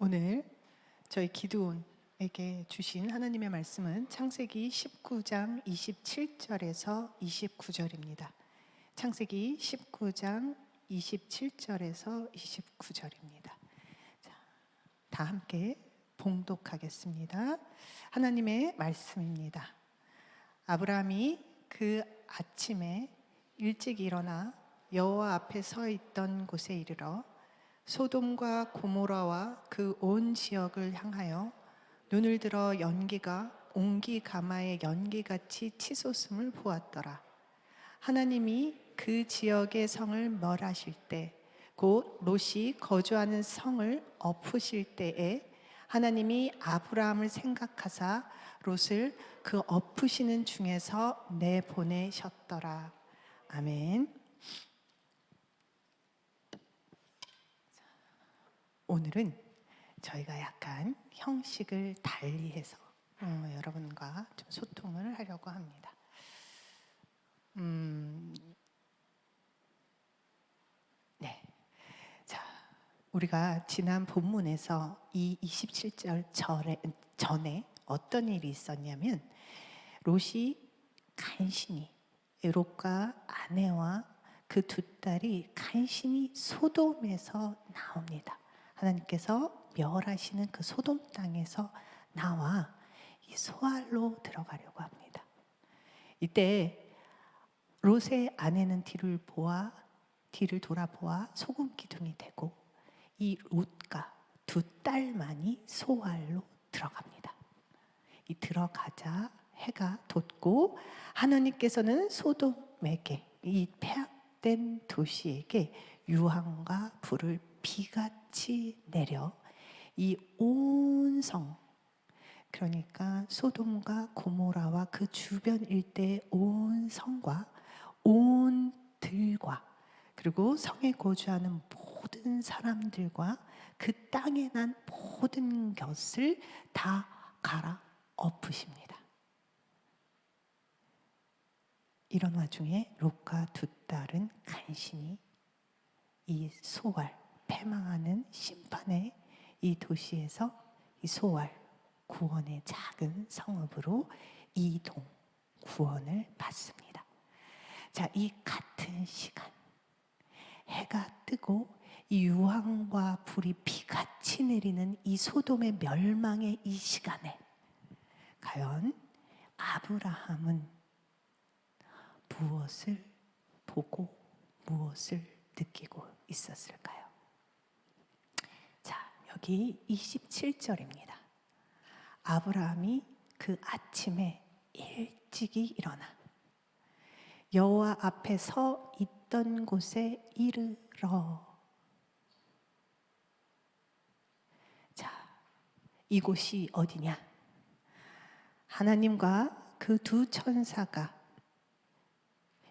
오늘 저희 기드온에게 주신 하나님의 말씀은 창세기 19장 27절에서 29절입니다. 창세기 19장 27절에서 29절입니다. 다 함께 봉독하겠습니다. 하나님의 말씀입니다. 아브라함이 그 아침에 일찍 일어나 여호와 앞에 서 있던 곳에 이르러 소돔과 고모라와 그 온 지역을 향하여 눈을 들어 연기가 옹기 가마의 연기같이 치솟음을 보았더라. 하나님이 그 지역의 성을 멸하실 때, 곧 롯이 거주하는 성을 엎으실 때에 하나님이 아브라함을 생각하사 롯을 그 엎으시는 중에서 내보내셨더라. 아멘. 오늘은 저희가 약간 형식을 달리해서 여러분과 좀 소통을 하려고 합니다. 네. 자, 우리가 지난 본문에서 이 27절 전에 어떤 일이 있었냐면 롯이 간신히 롯과 아내와 그 두 딸이 간신히 소돔에서 나옵니다. 하나님께서 멸하시는 그 소돔 땅에서 나와 이 소알로 들어가려고 합니다. 이때 롯의 아내는 뒤를 돌아보아 소금 기둥이 되고 이 롯과 두 딸만이 소알로 들어갑니다. 이 들어가자 해가 돋고 하나님께서는 소돔에게 이 폐악된 도시에게 유황과 불을 비같이 내려 이 온 성, 그러니까 소돔과 고모라와 그 주변 일대의 온 성과 온 들과 그리고 성에 거주하는 모든 사람들과 그 땅에 난 모든 것을 다 갈아 엎으십니다. 이런 와중에 롯과 두 딸은 간신히 이 소알, 패망하는 심판의 이 도시에서 이 소알, 구원의 작은 성읍으로 이동, 구원을 받습니다. 자, 이 같은 시간, 해가 뜨고 이 유황과 불이 비같이 내리는 이 소돔의 멸망의 이 시간에 과연 아브라함은 무엇을 보고 무엇을 느끼고 있었을까요? 자, 여기 27절입니다. 아브라함이 그 아침에 일찍이 일어나 여호와 앞에 서 있던 곳에 이르러. 자, 이곳이 어디냐? 하나님과 그 두 천사가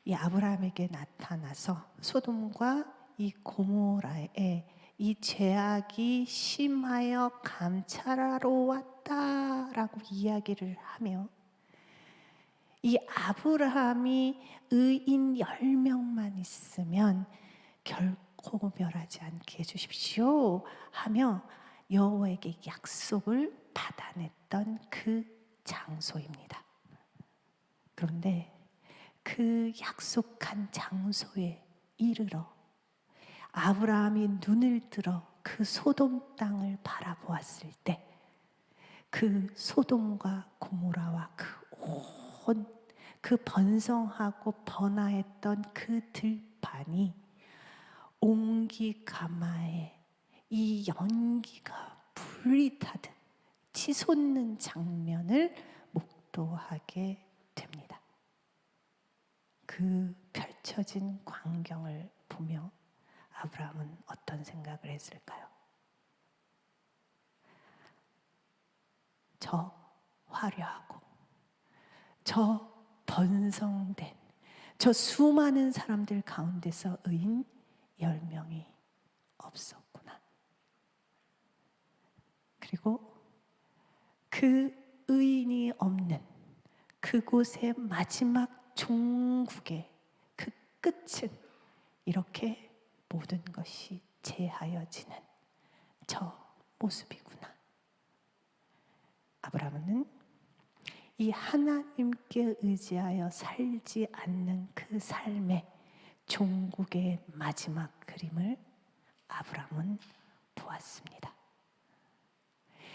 이 아브라함에게 나타나서 소돔과 이 고모라의 이 죄악이 심하여 감찰하러 왔다라고 이야기를 하며 이 아브라함이 의인 10명만 있으면 결코 멸하지 않게 해주십시오 하며 여호와에게 약속을 받아냈던 그 장소입니다. 그런데 그 약속한 장소에 이르러 아브라함이 눈을 들어 그 소돔 땅을 바라보았을 때 그 소돔과 고모라와 그 번성하고 번화했던 그 들판이 옹기 가마에 이 연기가 불이 타듯 치솟는 장면을 목도하게 됩니다. 그 펼쳐진 광경을 보며 아브라함은 어떤 생각을 했을까요? 저 화려하고 저 번성된 저 수많은 사람들 가운데서 의인 10명이 없었구나. 그리고 그 의인이 없는 그곳의 마지막 종국의 그 끝은 이렇게 모든 것이 제하여지는 저 모습이구나. 아브라함은 이 하나님께 의지하여 살지 않는 그 삶의 종국의 마지막 그림을 아브라함은 보았습니다.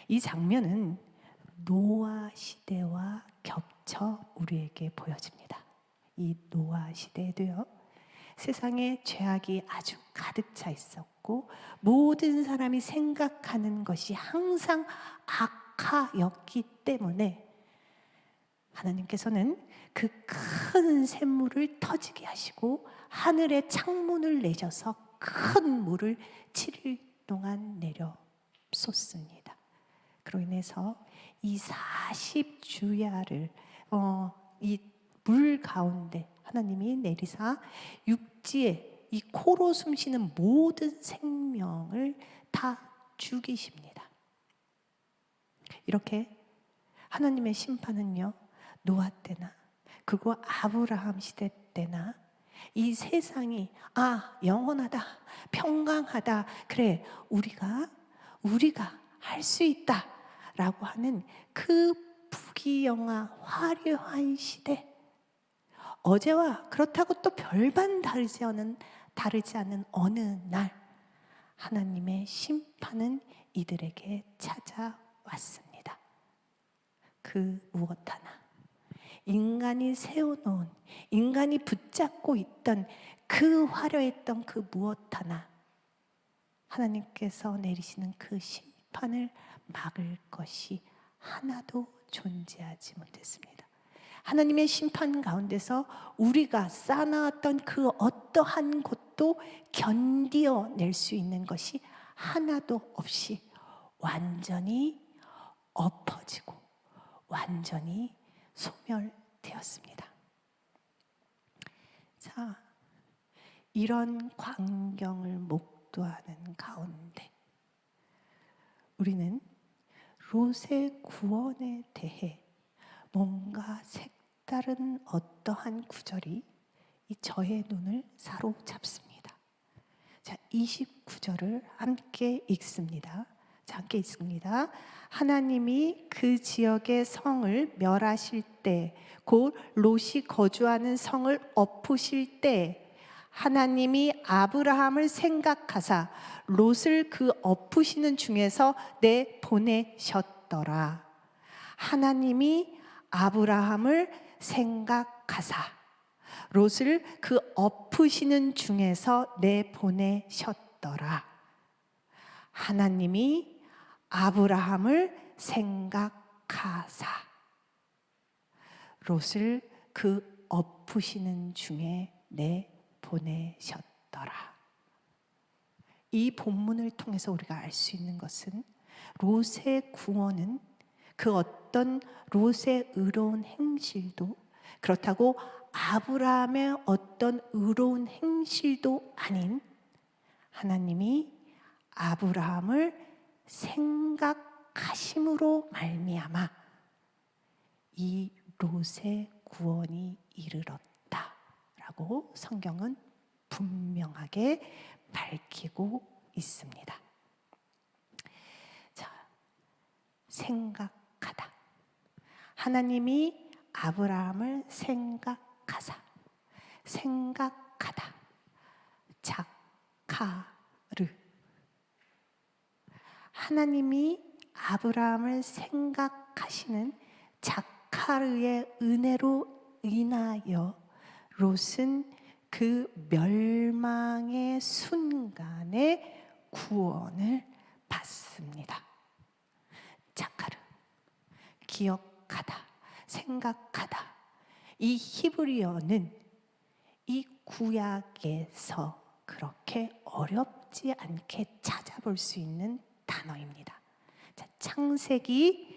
이 장면은 노아 시대와 겹쳐 우리에게 보여집니다. 이 노아 시대에도요, 세상에 죄악이 아주 가득 차 있었고 모든 사람이 생각하는 것이 항상 악하였기 때문에 하나님께서는 그 큰 샘물을 터지게 하시고 하늘에 창문을 내셔서 큰 물을 7일 동안 내려 쏟습니다. 그로 인해서 이 40주야를 이 물 가운데 하나님이 내리사 육지에 이 코로 숨쉬는 모든 생명을 다 죽이십니다. 이렇게 하나님의 심판은요, 노아 때나 그리고 아브라함 시대 때나 이 세상이 영원하다, 평강하다, 그래 우리가 할 수 있다 라고 하는 그 부귀영화 화려한 시대, 어제와 그렇다고 또 별반 다르지 않은 어느 날 하나님의 심판은 이들에게 찾아왔습니다. 그 무엇 하나, 인간이 세워놓은, 인간이 붙잡고 있던 그 화려했던 그 무엇 하나, 하나님께서 내리시는 그 심판을 막을 것이 하나도 존재하지 못했습니다. 하나님의 심판 가운데서 우리가 쌓아놨던 그 어떠한 것도 견디어낼 수 있는 것이 하나도 없이 완전히 엎어지고 완전히 소멸되었습니다. 자, 이런 광경을 목도하는 가운데 우리는 롯의 구원에 대해 뭔가 색다른 어떠한 구절이 저의 눈을 사로잡습니다. 자, 29절을 함께 읽습니다. 자, 함께 읽습니다. 하나님이 그 지역의 성을 멸하실 때, 곧 롯이 거주하는 성을 엎으실 때, 하나님이 아브라함을 생각하사 롯을 그 엎으시는 중에서 내보내셨더라. 하나님이 아브라함을 생각하사 롯을 그 엎으시는 중에서 내보내셨더라. 하나님이 아브라함을 생각하사 롯을 그 엎으시는 중에 내보내셨더라. 이 본문을 통해서 우리가 알 수 있는 것은 롯의 구원은 그 어떤 롯의 의로운 행실도, 그렇다고 아브라함의 어떤 의로운 행실도 아닌 하나님이 아브라함을 생각하심으로 말미암아 이 롯의 구원이 이르렀다라고 성경은 분명하게 밝히고 있습니다. 자, 생각하다. 하나님이 아브라함을 생각하사, 생각하다. 자카르. 하나님이 아브라함을 생각하시는 자카르의 은혜로 인하여 롯은 그 멸망의 순간에 구원을 받습니다. 자카르, 기억하다, 생각하다. 이 히브리어는 이 구약에서 그렇게 어렵지 않게 찾아볼 수 있는 단어입니다. 자, 창세기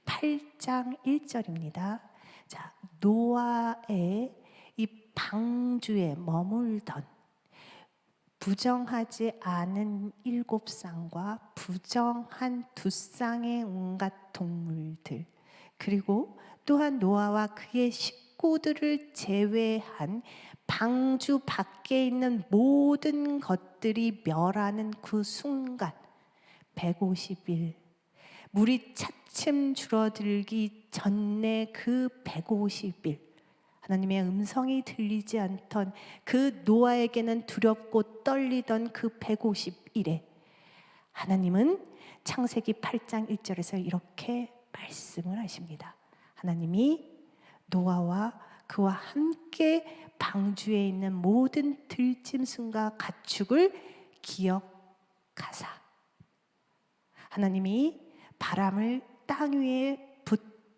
8장 1절입니다. 자, 노아의 이 방주에 머물던 부정하지 않은 7쌍과 부정한 2쌍의 온갖 동물들, 그리고 또한 노아와 그의 식구들을 제외한 방주 밖에 있는 모든 것들이 멸하는 그 순간, 150일, 물이 차츰 줄어들기 전에 그 150일, 하나님의 음성이 들리지 않던 그 노아에게는 두렵고 떨리던 그 150일에 하나님은 창세기 8장 1절에서 이렇게 말씀을 하십니다. 하나님이 노아와 그와 함께 방주에 있는 모든 들짐승과 가축을 기억하사, 하나님이 바람을 땅 위에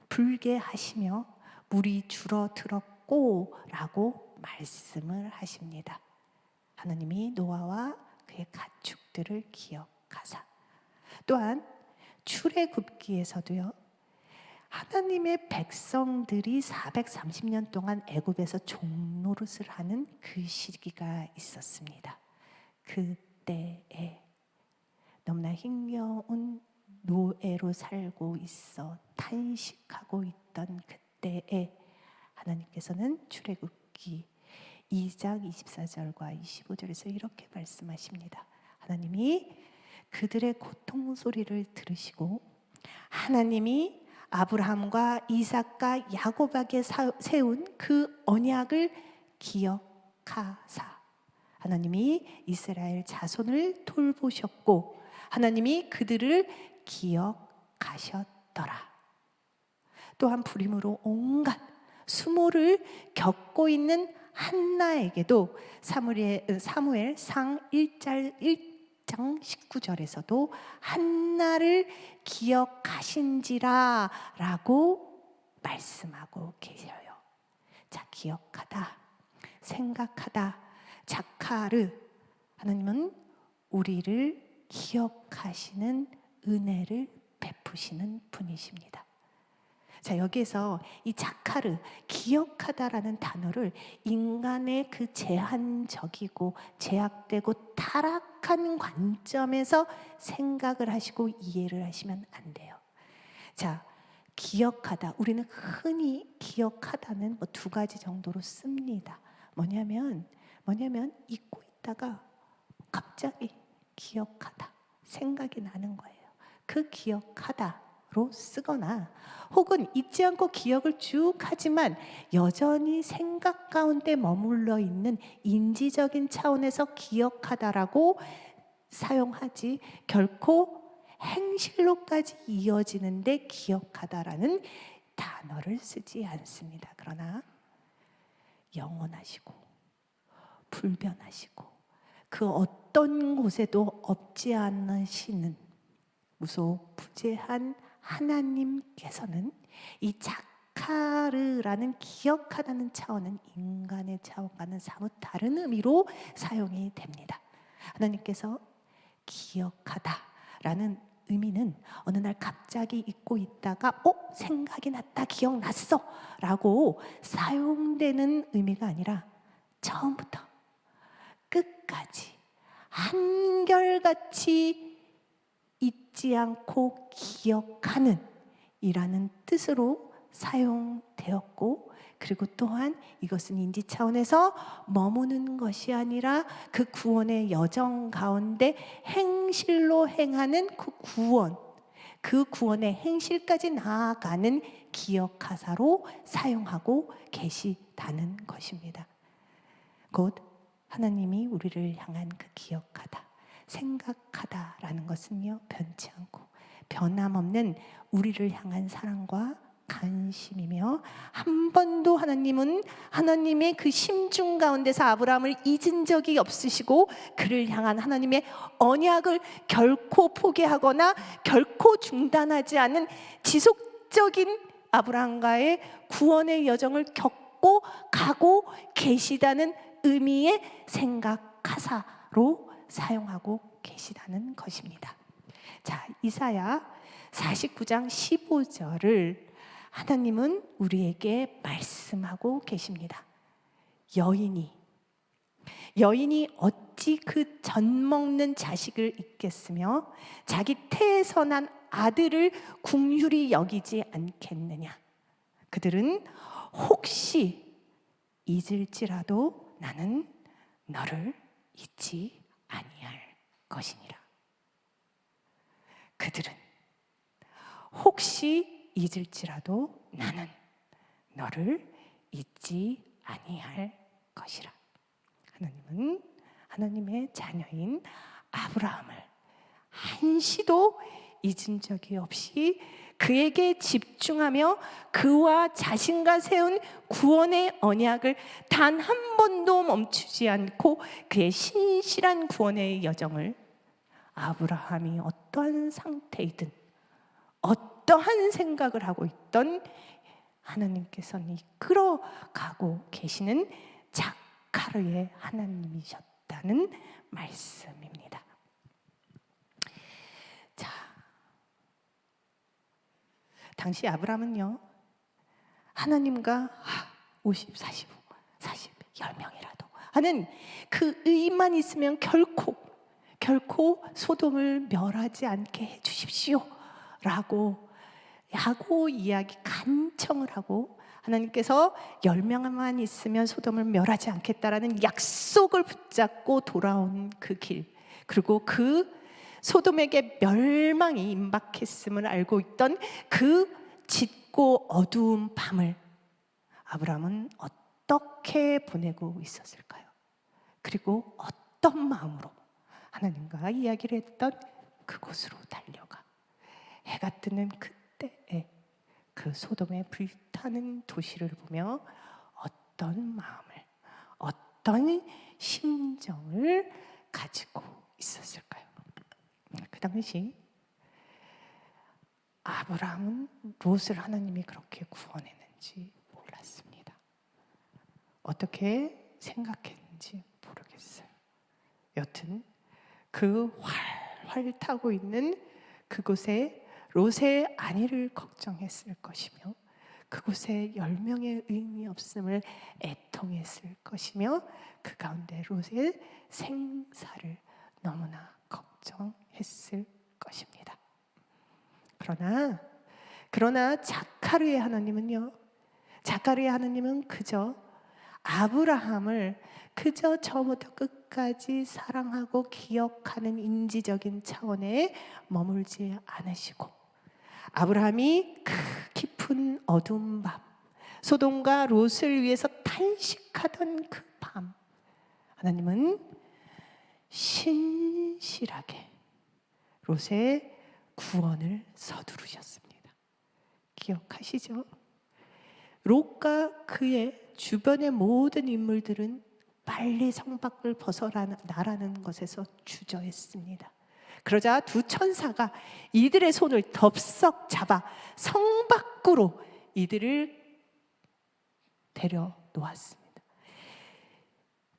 불게 하시며 물이 줄어들었고 라고 말씀을 하십니다. 하나님이 노아와 그의 가축들을 기억하사. 또한 출애굽기에서도요, 하나님의 백성들이 430년 동안 애굽에서 종노릇을 하는 그 시기가 있었습니다. 그때에 너무나 힘겨운 노예로 살고 있어 탄식하고 있던 그때에 하나님께서는 출애굽기 2장 24절과 25절에서 이렇게 말씀하십니다. 하나님이 그들의 고통 소리를 들으시고 하나님이 아브라함과 이삭과 야곱에게 세운 그 언약을 기억하사, 하나님이 이스라엘 자손을 돌보셨고 하나님이 그들을 기억하셨더라. 또한 불임으로 온갖 수모를 겪고 있는 한나에게도 사무엘상 1장 19절에서도 한나를 기억하신지라 라고 말씀하고 계셔요. 자, 기억하다, 생각하다, 자카르, 하나님은 우리를 기억하시는 은혜를 베푸시는 분이십니다. 자, 여기에서 이 자카르, 기억하다라는 단어를 인간의 그 제한적이고 제약되고 타락한 관점에서 생각을 하시고 이해를 하시면 안 돼요. 자, 기억하다, 우리는 흔히 기억하다는 뭐 두 가지 정도로 씁니다. 뭐냐면 잊고 있다가 갑자기 기억하다, 생각이 나는 거예요. 그 기억하다로 쓰거나, 혹은 잊지 않고 기억을 쭉 하지만 여전히 생각 가운데 머물러 있는 인지적인 차원에서 기억하다라고 사용하지, 결코 행실로까지 이어지는데 기억하다라는 단어를 쓰지 않습니다. 그러나 영원하시고 불변하시고 그 어떤 곳에도 없지 않으시는 무소부재한 하나님께서는 이 자카르라는 기억하다는 차원은 인간의 차원과는 사뭇 다른 의미로 사용이 됩니다. 하나님께서 기억하다라는 의미는 어느 날 갑자기 잊고 있다가 생각이 났다, 기억났어 라고 사용되는 의미가 아니라 처음부터 끝까지 한결같이 잊지 않고 기억하는 이라는 뜻으로 사용되었고, 그리고 또한 이것은 인지 차원에서 머무는 것이 아니라 그 구원의 여정 가운데 행실로 행하는 그 구원의 행실까지 나아가는 기억하사로 사용하고 계시다는 것입니다. 곧 하나님이 우리를 향한 그 기억하다, 생각하다라는 것은요, 변치 않고 변함없는 우리를 향한 사랑과 관심이며, 한 번도 하나님은 하나님의 그 심중 가운데서 아브라함을 잊은 적이 없으시고 그를 향한 하나님의 언약을 결코 포기하거나 결코 중단하지 않은 지속적인 아브라함과의 구원의 여정을 겪고 가고 계시다는 의미의 생각하사로 사용하고 계시다는 것입니다. 자, 이사야 49장 15절을 하나님은 우리에게 말씀하고 계십니다. 여인이 어찌 그 젖 먹는 자식을 잊겠으며 자기 태에서 난 아들을 긍휼히 여기지 않겠느냐. 그들은 혹시 잊을지라도 나는 너를 잊지 아니할 것이니라. 그들은 혹시 잊을지라도 나는 너를 잊지 아니할 것이라. 하나님은 하나님의 자녀인 아브라함을 한시도 잊은 적이 없이 그에게 집중하며 그와 자신과 세운 구원의 언약을 단 한 번도 멈추지 않고 그의 신실한 구원의 여정을 아브라함이 어떠한 상태이든 어떠한 생각을 하고 있던 하나님께서는 이끌어가고 계시는 자카르의 하나님이셨다는 말씀입니다. 자, 당시 아브라함은요, 하나님과 50, 45, 40, 10명이라도 하는 그 의만 있으면 결코 소돔을 멸하지 않게 해주십시오 라고 이야기 간청을 하고, 하나님께서 10명만 있으면 소돔을 멸하지 않겠다라는 약속을 붙잡고 돌아온 그 길, 그리고 그 소돔에게 멸망이 임박했음을 알고 있던 그 짙고 어두운 밤을 아브라함은 어떻게 보내고 있었을까요? 그리고 어떤 마음으로 하나님과 이야기를 했던 그곳으로 달려가 해가 뜨는 그때에 그 소돔의 불타는 도시를 보며 어떤 마음을, 어떤 심정을 가지고 있었을까요? 그 당시 아브라함은 롯을 하나님이 그렇게 구원했는지 몰랐습니다. 어떻게 생각했는지 모르겠어요. 여튼 그 활활 타고 있는 그곳에 롯의 안위를 걱정했을 것이며, 그곳에 10명의 의인이 없음을 애통했을 것이며, 그 가운데 롯의 생사를 너무나 걱정했을 것입니다. 그러나 자카르의 하나님은요, 자카르의 하나님은 그저 아브라함을 그저 처음부터 끝까지 사랑하고 기억하는 인지적인 차원에 머물지 않으시고, 아브라함이 그 깊은 어두운 밤, 소돔과 롯을 위해서 탄식하던 그 밤, 하나님은 신실하게 롯의 구원을 서두르셨습니다. 기억하시죠? 롯과 그의 주변의 모든 인물들은 빨리 성 밖을 벗어나라는 것에서 주저했습니다. 그러자 두 천사가 이들의 손을 덥석 잡아 성 밖으로 이들을 데려 놓았습니다.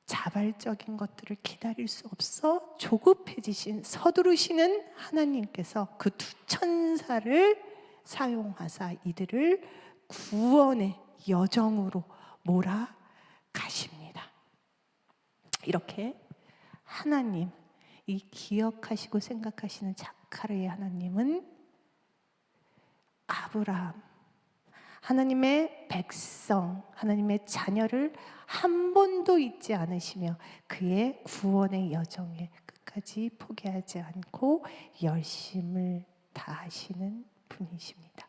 자발적인 것들을 기다릴 수 없어 조급해지신 서두르시는 하나님께서 그 두 천사를 사용하사 이들을 구원의 여정으로 몰아가십니다. 이렇게 하나님, 이 기억하시고 생각하시는 자카르의 하나님은 아브라함, 하나님의 백성, 하나님의 자녀를 한 번도 잊지 않으시며 그의 구원의 여정에 끝까지 포기하지 않고 열심을 다하시는 분이십니다.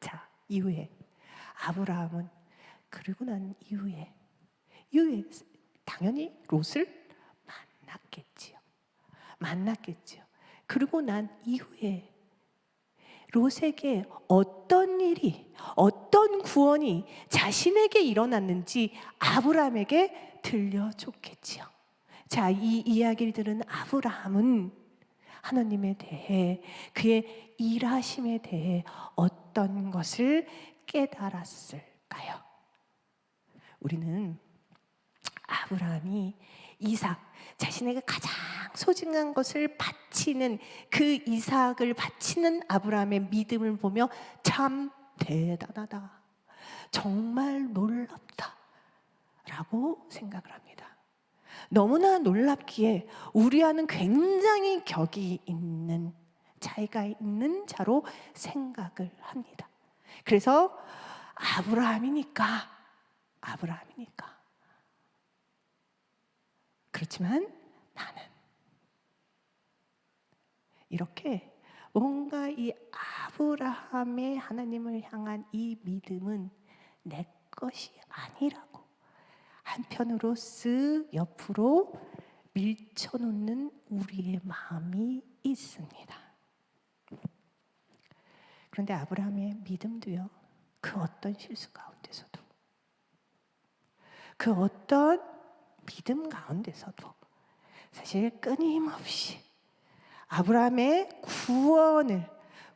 자, 이후에 아브라함은 그리고 난 이후에 당연히 롯을 만났겠지요. 그리고 난 이후에 롯에게 어떤 일이, 어떤 구원이 자신에게 일어났는지 아브라함에게 들려줬겠지요. 자, 이 이야기를 들은 아브라함은 하나님에 대해, 그의 일하심에 대해 어떤 것을 깨달았을까요? 우리는 아브라함이 이삭, 자신에게 가장 소중한 것을 바치는 그 이삭을 바치는 아브라함의 믿음을 보며 참 대단하다, 정말 놀랍다 라고 생각을 합니다. 너무나 놀랍기에 우리와는 굉장히 격이 있는, 차이가 있는 자로 생각을 합니다. 그래서 아브라함이니까 그렇지만 나는, 이렇게 뭔가 이 아브라함의 하나님을 향한 이 믿음은 내 것이 아니라고 한편으로 쓱 옆으로 밀쳐놓는 우리의 마음이 있습니다. 그런데 아브라함의 믿음도요, 그 어떤 실수 가운데서도, 그 어떤 믿음 가운데서도 사실 끊임없이 아브라함의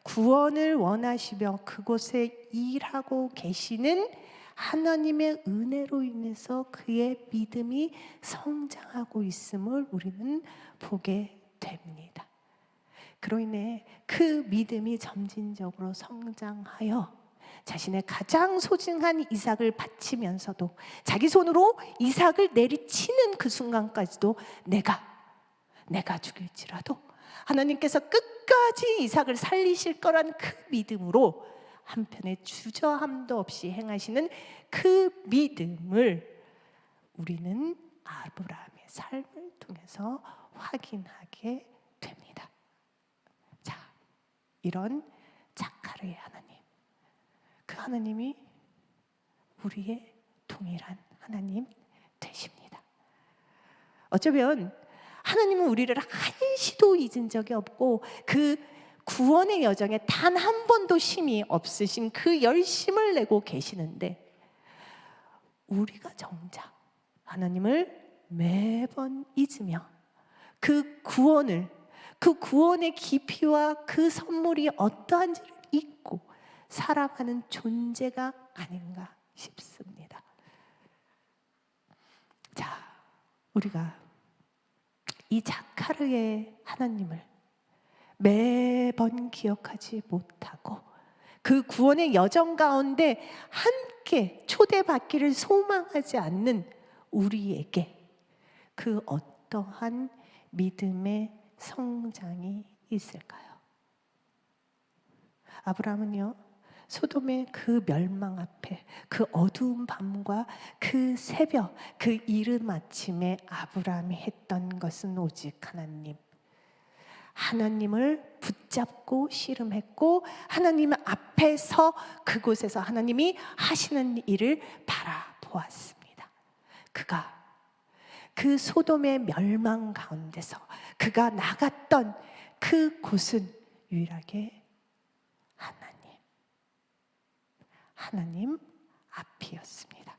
구원을 원하시며 그곳에 일하고 계시는 하나님의 은혜로 인해서 그의 믿음이 성장하고 있음을 우리는 보게 됩니다. 그로 인해 그 믿음이 점진적으로 성장하여 자신의 가장 소중한 이삭을 바치면서도 자기 손으로 이삭을 내리치는 그 순간까지도 내가 죽일지라도 하나님께서 끝까지 이삭을 살리실 거란 그 믿음으로 한편에 주저함도 없이 행하시는 그 믿음을 우리는 아브라함의 삶을 통해서 확인하게 됩니다. 자, 이런 자카르의 하나님, 그 하나님이 우리의 동일한 하나님 되십니다. 어쩌면 하나님은 우리를 한시도 잊은 적이 없고 그 구원의 여정에 단 한 번도 쉼이 없으신 그 열심을 내고 계시는데 우리가 정작 하나님을 매번 잊으며 그 구원의 깊이와 그 선물이 어떠한지를 잊고 살아가는 존재가 아닌가 싶습니다. 자, 우리가 이 자카르의 하나님을 매번 기억하지 못하고 그 구원의 여정 가운데 함께 초대받기를 소망하지 않는 우리에게 그 어떠한 믿음의 성장이 있을까요? 아브라함은요, 소돔의 그 멸망 앞에 그 어두운 밤과 그 새벽, 그 이른 아침에 아브라함이 했던 것은 오직 하나님을 붙잡고 씨름했고 하나님 앞에서 그곳에서 하나님이 하시는 일을 바라보았습니다. 그가 그 소돔의 멸망 가운데서 그가 나갔던 그 곳은 유일하게 하나님 앞이었습니다.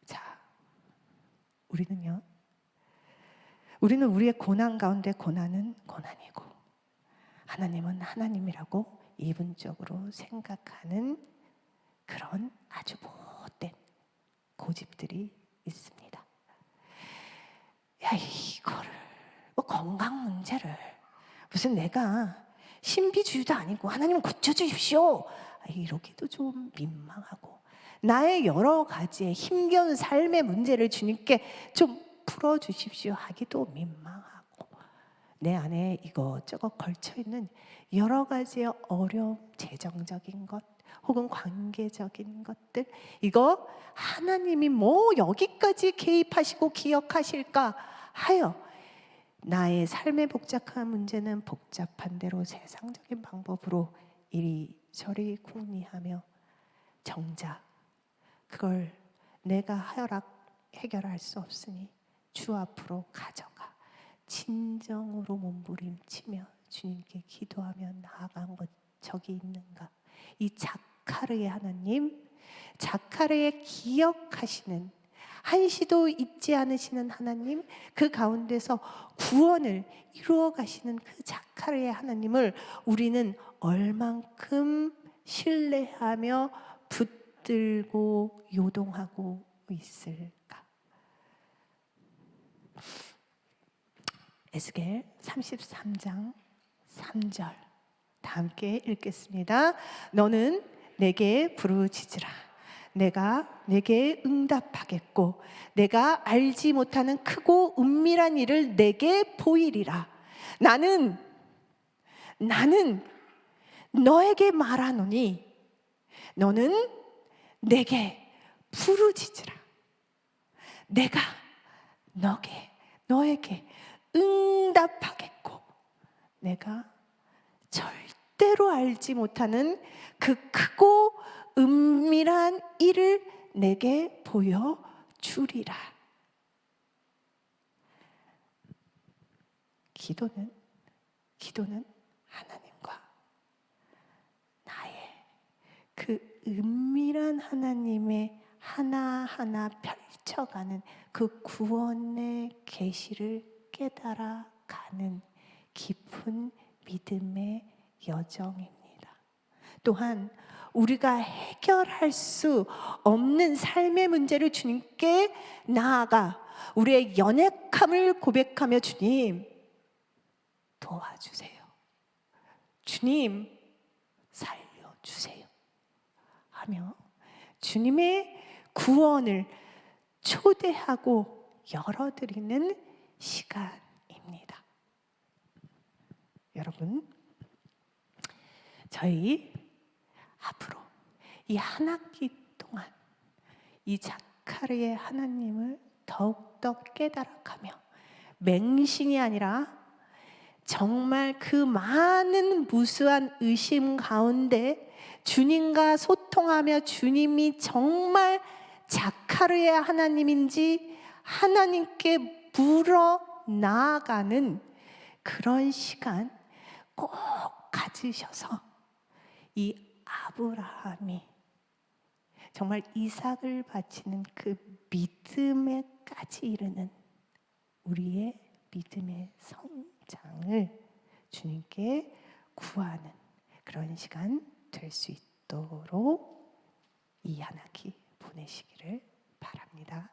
자, 우리는 우리의 고난 가운데 고난은 고난이고 하나님은 하나님이라고 이분적으로 생각하는 그런 아주 못된 고집들이 있습니다. 야, 이거를 건강 문제를 무슨 내가 신비주의도 아니고 하나님 고쳐주십시오 이러기도 좀 민망하고 나의 여러 가지의 힘겨운 삶의 문제를 주님께 좀 풀어주십시오 하기도 민망하고 내 안에 이것저것 걸쳐있는 여러 가지의 어려움, 재정적인 것 혹은 관계적인 것들 이거 하나님이 여기까지 개입하시고 기억하실까 하여 나의 삶의 복잡한 문제는 복잡한 대로 세상적인 방법으로 이리저리 궁리하며 정작 그걸 내가 해결할 수 없으니 주 앞으로 가져가 진정으로 몸부림치며 주님께 기도하며 나아간 것 저기 있는가? 이 자카르의 하나님, 자카르의 기억하시는 한시도 잊지 않으시는 하나님, 그 가운데서 구원을 이루어 가시는 그 자카르의 하나님을 우리는 얼만큼 신뢰하며 붙들고 요동하고 있을까? 에스겔 33장 3절 다 함께 읽겠습니다. 너는 내게 부르짖으라. 내가 내게 응답하겠고 내가 알지 못하는 크고 은밀한 일을 내게 보이리라. 나는 너에게 말하노니 너는 내게 부르짖으라. 내가 너에게 응답하겠고 내가 절대로 알지 못하는 그 크고 은밀한 일을 내게 보여주리라. 기도는 하나님과 나의 그 은밀한 하나님의 하나하나 펼쳐가는 그 구원의 계시를 깨달아가는 깊은 믿음의 여정입니다. 또한 우리가 해결할 수 없는 삶의 문제를 주님께 나아가 우리의 연약함을 고백하며 주님 도와주세요. 주님 살려주세요. 하며 주님의 구원을 초대하고 열어드리는 시간입니다. 여러분, 저희 앞으로 이 한 학기 동안 이 자카르의 하나님을 더욱더 깨달아가며 맹신이 아니라 정말 그 많은 무수한 의심 가운데 주님과 소통하며 주님이 정말 자카르의 하나님인지 하나님께 물어 나아가는 그런 시간 꼭 가지셔서 이 아브라함이 정말 이삭을 바치는 그 믿음에까지 이르는 우리의 믿음의 성장을 주님께 구하는 그런 시간 될 수 있도록 이 한 학기 보내시기를 바랍니다.